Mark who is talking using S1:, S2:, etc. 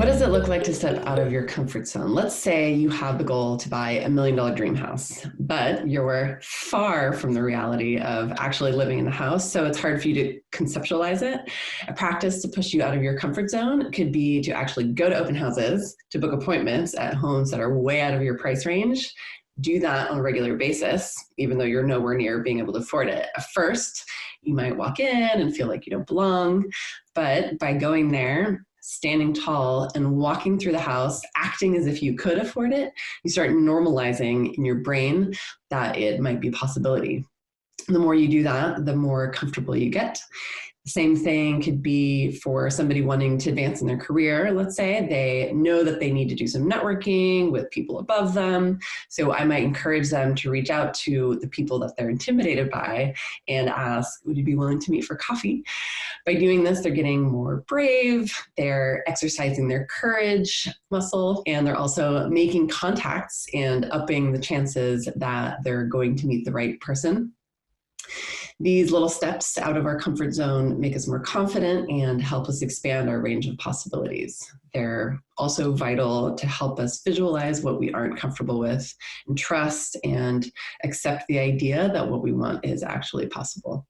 S1: What does it look like to step out of your comfort zone? Let's say you have the goal to buy $1 million dream house, but you're far from the reality of actually living in the house, so it's hard for you to conceptualize it. A practice to push you out of your comfort zone could be to actually go to open houses, to book appointments at homes that are way out of your price range. Do that on a regular basis, even though you're nowhere near being able to afford it. At first, you might walk in and feel like you don't belong, but by going there, standing tall and walking through the house, acting as if you could afford it, you start normalizing in your brain that it might be a possibility. The more you do that, the more comfortable you get. The same thing could be for somebody wanting to advance in their career. Let's say they know that they need to do some networking with people above them. So I might encourage them to reach out to the people that they're intimidated by and ask, would you be willing to meet for coffee? By doing this, they're getting more brave, they're exercising their courage muscle, and they're also making contacts and upping the chances that they're going to meet the right person. These little steps out of our comfort zone make us more confident and help us expand our range of possibilities. They're also vital to help us visualize what we aren't comfortable with and trust and accept the idea that what we want is actually possible.